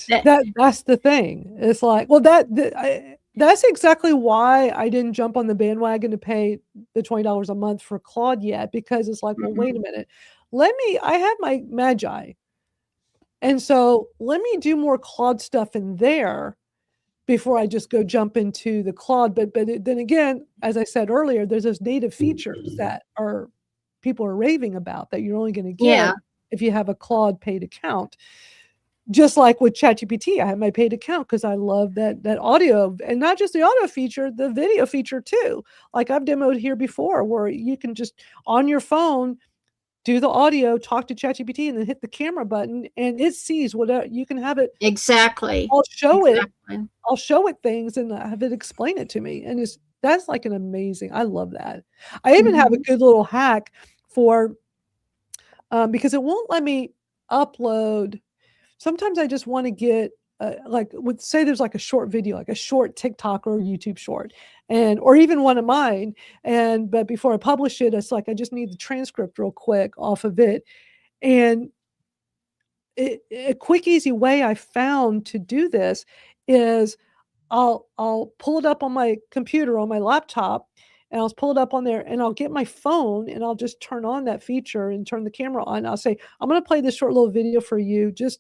That's the thing. It's like, well, that's exactly why I didn't jump on the bandwagon to pay the $20 a month for Claude yet, because it's like, well, wait a minute. I have my Magi. And so let me do more Claude stuff in there before I just go jump into the Claude. But then again, as I said earlier, there's those native features that people are raving about that you're only going to get if you have a Claude paid account. Just like with ChatGPT, I have my paid account because I love that audio, and not just the audio feature, the video feature too. Like I've demoed here before, where you can just on your phone do the audio, talk to ChatGPT, and then hit the camera button, and it sees whatever you can have it. Exactly. I'll show it things and have it explain it to me, and that's like an amazing. I love that. I even have a good little hack for because it won't let me upload. Sometimes I just want to get say there's like a short video, like a short TikTok or YouTube short, or even one of mine. But before I publish it, it's like I just need the transcript real quick off of it. And a quick, easy way I found to do this is I'll pull it up on my computer, on my laptop, and I'll pull it up on there, and I'll get my phone and I'll just turn on that feature and turn the camera on. I'll say, I'm going to play this short little video for you. Just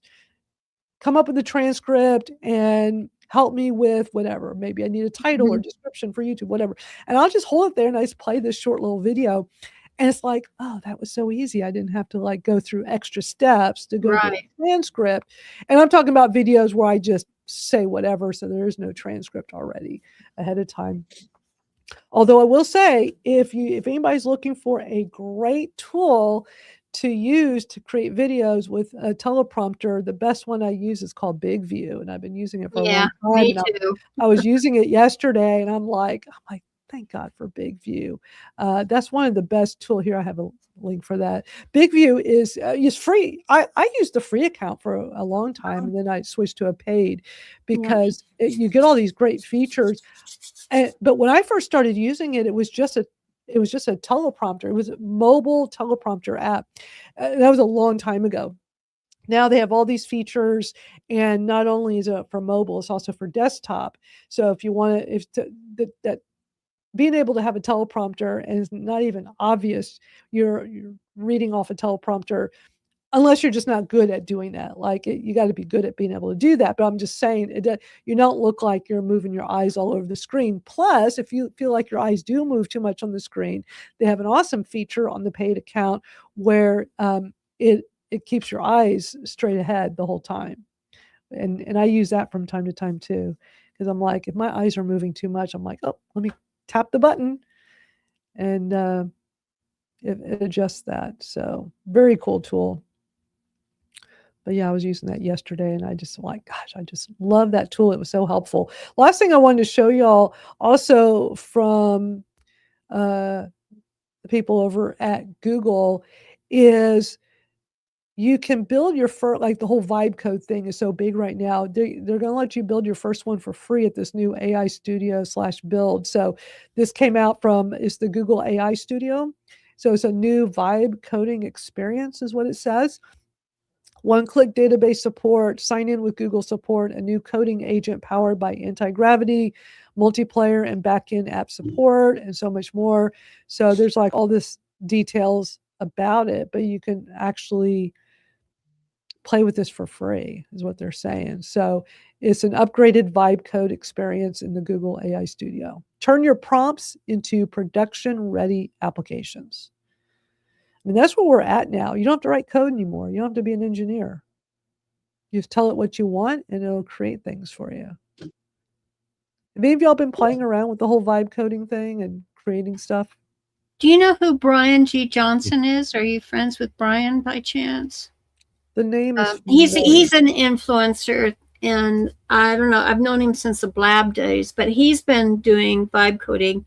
come up with a transcript and help me with whatever. Maybe I need a title or description for YouTube, whatever. And I'll just hold it there and I just play this short little video. And it's like, oh, that was so easy. I didn't have to like go through extra steps to go get a transcript. And I'm talking about videos where I just say whatever. So there is no transcript already ahead of time. Although I will say, if anybody's looking for a great tool to use to create videos with a teleprompter, the best one I use is called Big View, and I've been using it for a long time. Me too. I was using it yesterday, and I'm like, thank God for Big View. That's one of the best tools. Here I have a link for that. Big View is free. I used the free account for a long time, and then I switched to a paid because you get all these great features. But when I first started using it, it was just a teleprompter. It was a mobile teleprompter app. That was a long time ago. Now they have all these features, and not only is it for mobile, it's also for desktop. So if you want that being able to have a teleprompter and it's not even obvious you're reading off a teleprompter, unless you're just not good at doing that. Like you got to be good at being able to do that. But I'm just saying, you don't look like you're moving your eyes all over the screen. Plus, if you feel like your eyes do move too much on the screen, they have an awesome feature on the paid account where it keeps your eyes straight ahead the whole time. And I use that from time to time too, because I'm like, if my eyes are moving too much, I'm like, oh, let me tap the button, and it adjusts that. So very cool tool. But yeah, I was using that yesterday, and I just I just love that tool. It was so helpful. Last thing I wanted to show y'all, also from the people over at Google, is you can build your first, like the whole vibe code thing is so big right now. They're going to let you build your first one for free at this new AI Studio /build. So this came out it's the Google AI Studio. So it's a new vibe coding experience is what it says. One-click database support, sign in with Google support, a new coding agent powered by anti-gravity, multiplayer and back-end app support, and so much more. So there's like all this details about it, but you can actually play with this for free is what they're saying. So it's an upgraded vibe code experience in the Google AI Studio. Turn your prompts into production-ready applications. I mean, that's where we're at now. You don't have to write code anymore. You don't have to be an engineer. You just tell it what you want, and it'll create things for you. Have any of y'all been playing around with the whole vibe coding thing and creating stuff? Do you know who Brian G. Johnson is? Are you friends with Brian by chance? The name is he's an influencer, and I don't know. I've known him since the Blab days, but he's been doing vibe coding.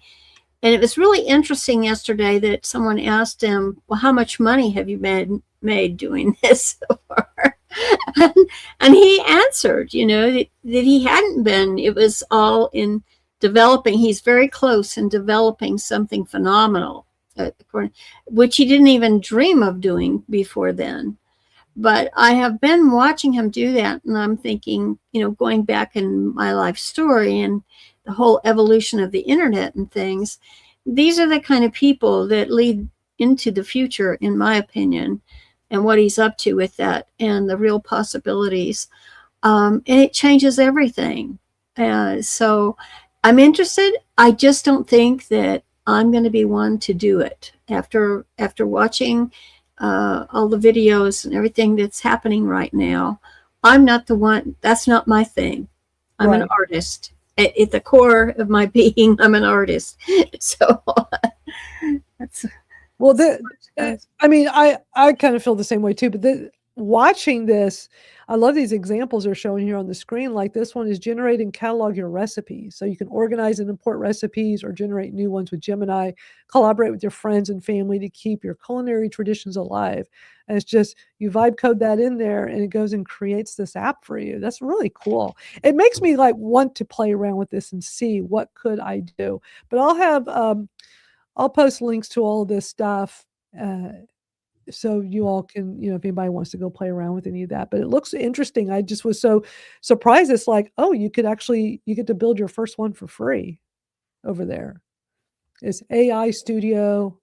And it was really interesting yesterday that someone asked him, well, how much money have you made doing this so far? And he answered, that he hadn't been. It was all in developing. He's very close in developing something phenomenal, which he didn't even dream of doing before then. But I have been watching him do that, and I'm thinking, going back in my life story and the whole evolution of the internet and things, these are the kind of people that lead into the future, in my opinion, and what he's up to with that and the real possibilities. And it changes everything. So I'm interested. I just don't think that I'm going to be one to do it after watching all the videos and everything that's happening right now. I'm not the one. That's not my thing. I'm an artist. At the core of my being, I'm an artist. So that's I mean, I kind of feel the same way too. But watching this, I love these examples they're showing here on the screen. Like this one is generate and catalog your recipes. So you can organize and import recipes or generate new ones with Gemini, collaborate with your friends and family to keep your culinary traditions alive. And it's just, you vibe code that in there and it goes and creates this app for you. That's really cool. It makes me like want to play around with this and see what could I do. But I'll post links to all of this stuff. So you all can, if anybody wants to go play around with any of that, but it looks interesting. I just was so surprised. It's like, oh, you get to build your first one for free over there. It's AI Studio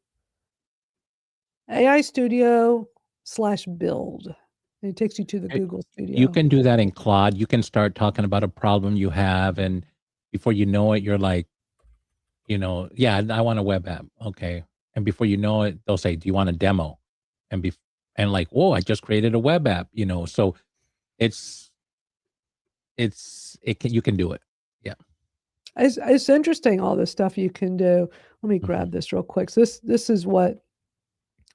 /build. And it takes you to the Google Studio. You can do that in Claude. You can start talking about a problem you have, and before you know it, you're like, yeah, I want a web app. Okay. And before you know it, they'll say, do you want a demo? And like, whoa, I just created a web app, so you can do it. Yeah. It's interesting, all this stuff you can do. Let me grab this real quick. So this is what,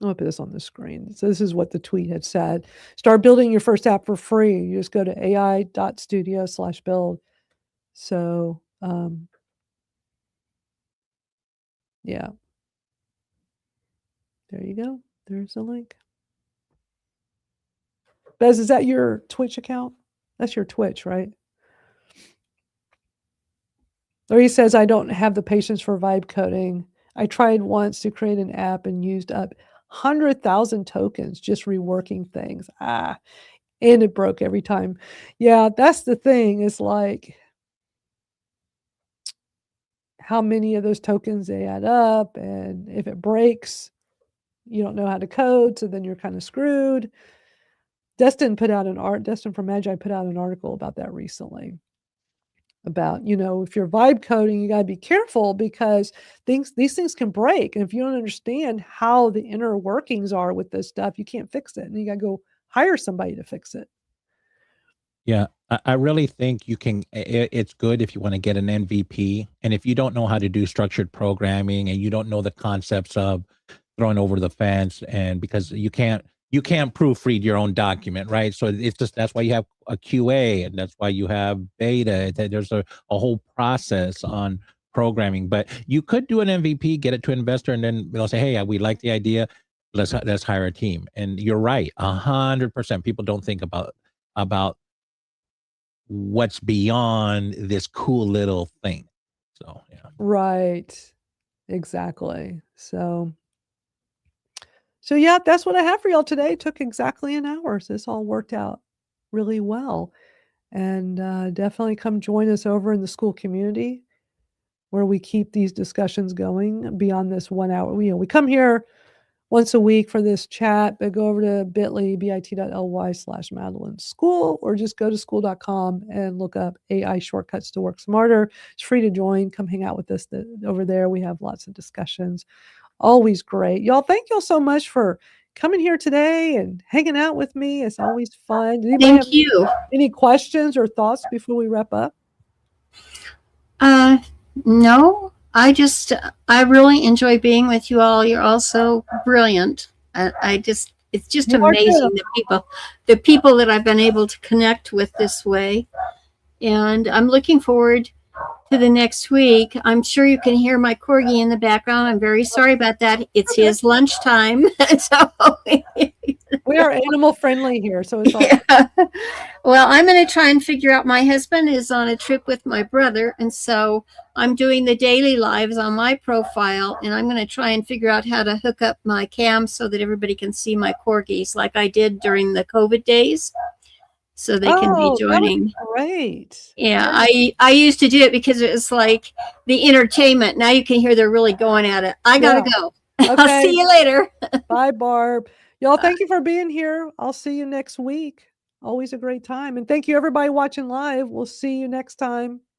I'll put this on the screen. So this is what the tweet had said. Start building your first app for free. You just go to ai.studio/build. So, yeah. There you go. There's the link. Bez, is that your Twitch account? That's your Twitch, right? Or he says, I don't have the patience for vibe coding. I tried once to create an app and used up 100,000 tokens just reworking things. And it broke every time. Yeah, that's the thing. It's like, how many of those tokens they add up, and if it breaks, you don't know how to code, so then you're kind of screwed. Destin from Magai put out an article about that recently. About, if you're vibe coding, you got to be careful because these things can break. And if you don't understand how the inner workings are with this stuff, you can't fix it. And you got to go hire somebody to fix it. Yeah, I really think you can. It's good if you want to get an MVP, and if you don't know how to do structured programming and you don't know the concepts of throwing over the fence, and because you can't proofread your own document, right? So it's just, that's why you have a QA, and that's why you have beta. There's a whole process on programming, but you could do an MVP, get it to an investor, and then they'll say, hey, we like the idea. Let's hire a team. And you're right, 100%. People don't think about what's beyond this cool little thing. So yeah. Right. Exactly. So yeah, that's what I have for y'all today. It took exactly an hour. So this all worked out really well. And definitely come join us over in the school community where we keep these discussions going beyond this 1 hour. We come here once a week for this chat, but go over to bit.ly/Madeline School, or just go to school.com and look up AI Shortcuts to Work Smarter. It's free to join. Come hang out with us over there. We have lots of discussions. Always great. Y'all, thank y'all so much for coming here today and hanging out with me. It's always fun. Thank you. Any questions or thoughts before we wrap up? No. I really enjoy being with you all. You're all so brilliant. It's just amazing the people that I've been able to connect with this way. And I'm looking forward to the next week. I'm sure you can hear my corgi in the background. I'm very sorry about that. It's his lunchtime. So We are animal friendly here, so it's all Yeah. Well, I'm going to try and figure out. My husband is on a trip with my brother, and so I'm doing the daily lives on my profile, and I'm going to try and figure out how to hook up my cam so that everybody can see my corgis like I did during the COVID days, so they can be that would be joining. great. Yeah, I used to do it because it was like the entertainment. Now you can hear they're really going at it. I gotta go. I'll Okay. see you later. Bye, Barb. Y'all, thank you for being here. I'll see you next week. Always a great time. And thank you, everybody watching live. We'll see you next time.